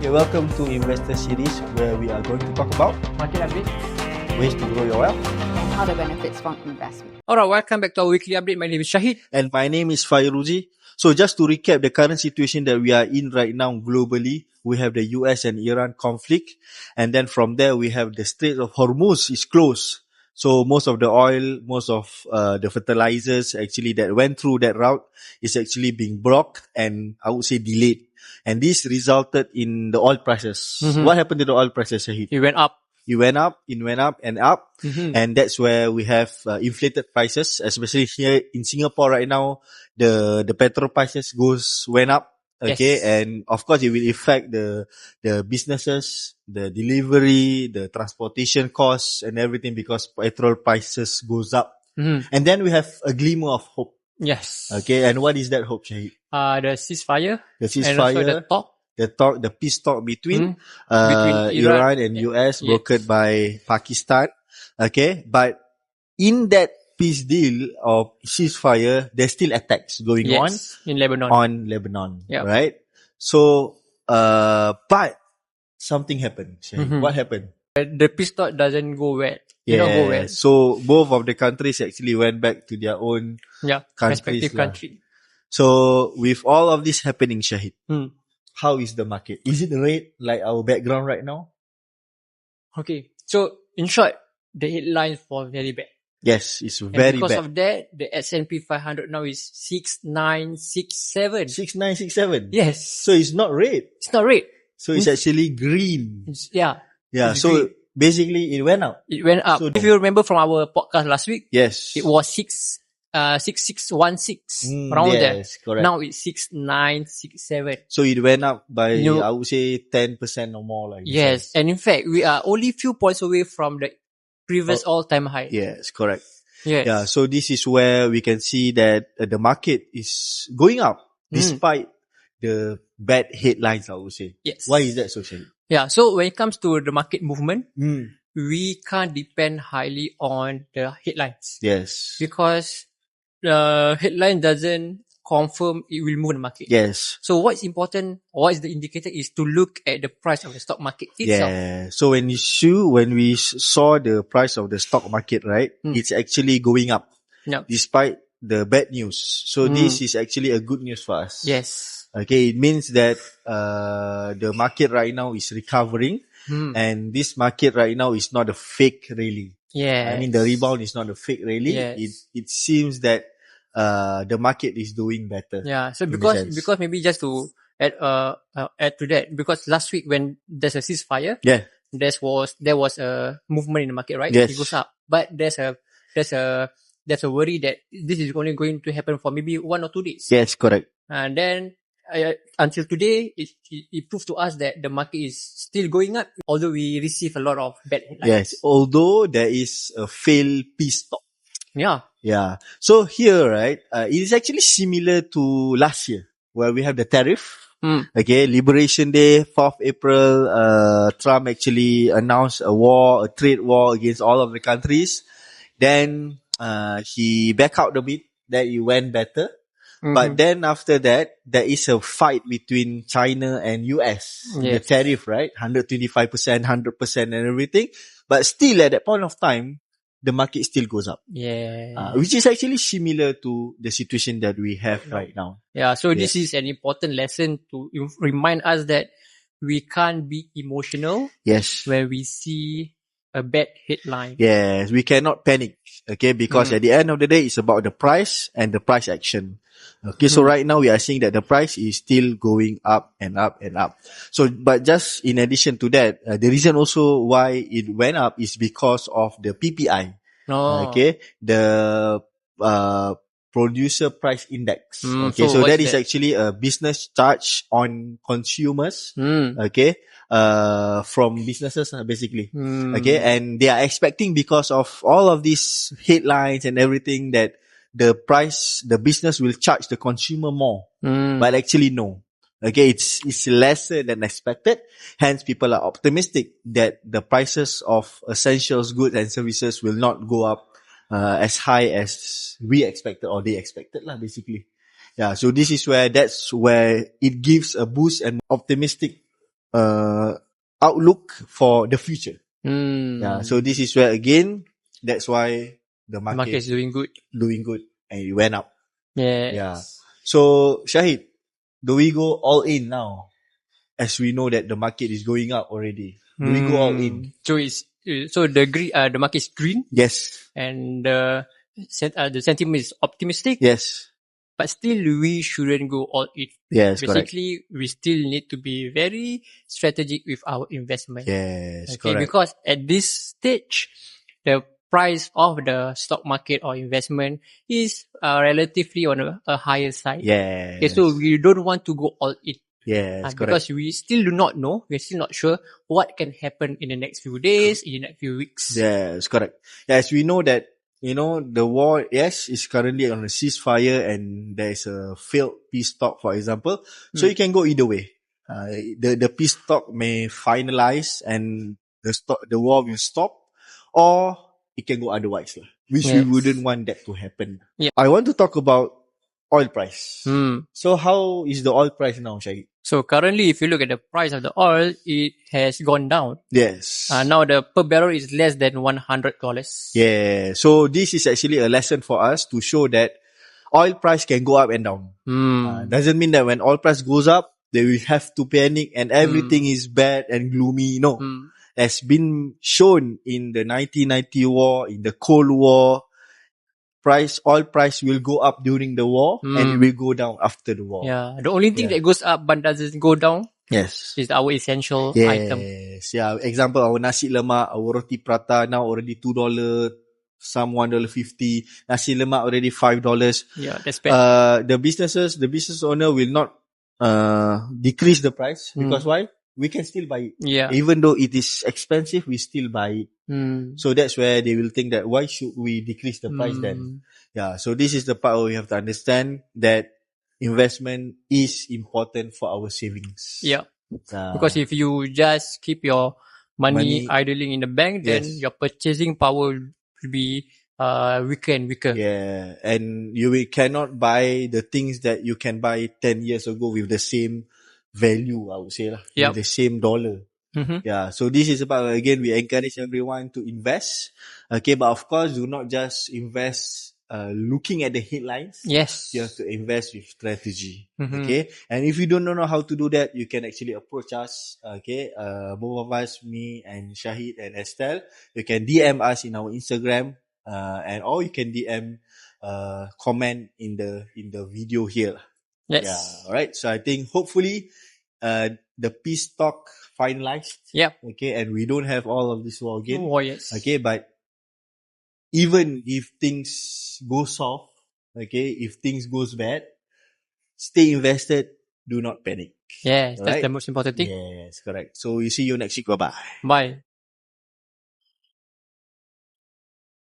Okay, welcome to Investor Series, where we are going to talk about market update, ways to grow your wealth. and other benefits from investment. Alright, welcome back to our weekly update. My name is Shahid. And my name is Fairuzee. So just to recap the current situation that we are in right now globally, we have the US and Iran conflict. And then from there, we have the Strait of Hormuz is closed. So most of the oil, most of the fertilizers actually that went through that route is actually being blocked and I would say delayed. And this resulted in the oil prices. What happened to the oil prices, Shahid? It went up. It went up and up. And that's where we have inflated prices, especially here in Singapore right now. The petrol prices went up. Okay. Yes. And of course, it will affect the businesses, the delivery, the transportation costs and everything because petrol prices goes up. And then we have a glimmer of hope. Yes. Okay. And what is that hope, Shahid? The ceasefire. The And also ceasefire. the talk. The peace talk between Between Iran and US brokered by Pakistan. Okay. But in that peace deal of ceasefire, there's still attacks going in Lebanon. on Lebanon. Yep. Right? So, but something happened. Shahid. What happened? The peace talk doesn't go well. Did not go well. So both of the countries actually went back to their own countries respective lah. country. So with all of this happening, Shahid, how is the market? Is it red like our background right now? Okay. So, in short, the headlines were very bad. Yes, it's And very because bad. of that, the S&P 500 now is 6967. 6967. Yes. So it's not red. It's not red. So it's actually green. Yeah. Yeah. It's So green. basically it went up. It went up. So If you remember from our podcast last week, Yes. it was 6616 around there. Yes, correct. Now it's 6967. So it went up by, You know- I would say 10% or more. Like Yes, and in fact, we are only few points away from the previous all-time high. Yes, correct. Yes. Yeah. So this is where we can see that the market is going up despite the bad headlines, I would say. Yes. Why is that so, Shahid? Yeah. So when it comes to the market movement, we can't depend highly on the headlines Yes. because the headline doesn't confirm it will move the market. Yes. So what's important, what is the indicator is to look at the price of the stock market itself. Yeah. So when we saw the price of the stock market, right, it's actually going up Yeah. despite the bad news. So this is actually a good news for us. Yes. Okay. It means that, the market right now is recovering and this market right now is not a fake rally. Yeah. I mean, the rebound is not a fake rally. Yes. It seems that, the market is doing better. Yeah. So in a because sense. maybe just to add to that, because last week when there's a ceasefire, Yeah. there was a movement in the market, right? Yes. It goes up, but there's a worry that this is only going to happen for maybe 1 or 2 days, Yes, correct. and then until today, it proved to us that the market is still going up, although we receive a lot of bad headlines. Yes. Although there is a failed peace talk. Yeah. Yeah. So here, right, it is actually similar to last year where we have the tariff. Okay. Liberation Day, 4th April, Trump actually announced a trade war against all of the countries. Then, he backed out a bit, that it went better. But then after that, there is a fight between China and US. The Yes. tariff, right? 125%, 100% and everything. But still at that point of time, the market still goes up. Yeah. Which is actually similar to the situation that we have right now. Yeah. So this is an important lesson to remind us that we can't be emotional Yes. when we see a bad headline. Yes. We cannot panic. Okay. Because at the end of the day, it's about the price and the price action. Okay. So right now we are seeing that the price is still going up and up and up. So, but just in addition to that, the reason also why it went up is because of the PPI. No. Okay. The, producer price index. Okay. So So what's that is that? actually a business charge on consumers. Mm. Okay. From businesses, basically. Okay. And they are expecting because of all of these headlines and everything that the business will charge the consumer more. But actually no. Okay. It's lesser than expected. Hence people are optimistic that the prices of essentials, goods and services will not go up, as high as we expected or they expected lah, basically. Yeah. So that's where it gives a boost and optimistic outlook for the future. Hmm. Yeah. So this is where again, that's why the The market market is doing good. and it went up. Yes. Yeah. So Shahid, do we go all in now? As we know that the market is going up already. Do we go all in? So the market is green Yes. and the sentiment is optimistic, Yes. but still we shouldn't go all in. Yes, correct. Basically, we still need to be very strategic with our investment. Yes, Okay, correct. because at this stage, the price of the stock market or investment is relatively on a higher side. Yes. Okay, so we don't want to go all in. Yes, correct. Because we still do not know, we're still not sure what can happen in the next few days, in the next few weeks. Yes, correct. Yes, we know that, the war, yes, is currently on a ceasefire and there is a failed peace talk, for example. So it can go either way. The peace talk may finalize and the war will stop, or it can go otherwise, which we Yes. wouldn't want that to happen. Yeah. I want to talk about oil price. Hmm. So how is the oil price now, Shahid? So currently, if you look at the price of the oil, it has gone down. Yes. Now the per barrel is less than $100. Yeah. So this is actually a lesson for us to show that oil price can go up and down. Doesn't mean that when oil price goes up, they will have to panic and everything is bad and gloomy. No. As been shown in the 1990 war, in the Cold War, oil price will go up during the war and it will go down after the war. Yeah, the only thing that goes up but doesn't go down Yes. is our essential Yes. item. Yeah. Example, our nasi lemak, our roti prata now already $2, some $1.50. Nasi lemak already $5. Yeah, that's bad. The business owner will not decrease the price because why? We can still buy it. Yeah. Even though it is expensive, we still buy it. So that's where they will think that why should we decrease the price then? Yeah. So this is the part where we have to understand that investment is important for our savings. Yeah. Because if you just keep your money idling in the bank, then Yes. your purchasing power will be weaker and weaker. Yeah. And cannot buy the things that you can buy 10 years ago with the same value, I would say, with the same dollar. Yeah. So this is about, again, we encourage everyone to invest. Okay. But of course, do not just invest looking at the headlines. Yes. You have to invest with strategy. Okay. And if you don't know how to do that, you can actually approach us. Okay. Both of us, me and Shahid and Estelle, you can DM us in our Instagram, or you can DM, comment in the video here. Yes. Yeah. All right. So I think hopefully, the peace talk finalized. Yep. Okay. And we don't have all of this war again. Oh, yes. Okay. But even if things go soft, okay, if things goes bad, stay invested. Do not panic. Yes, All that's right? the most important thing. Yes, correct. So we see you next week. Bye-bye. Bye.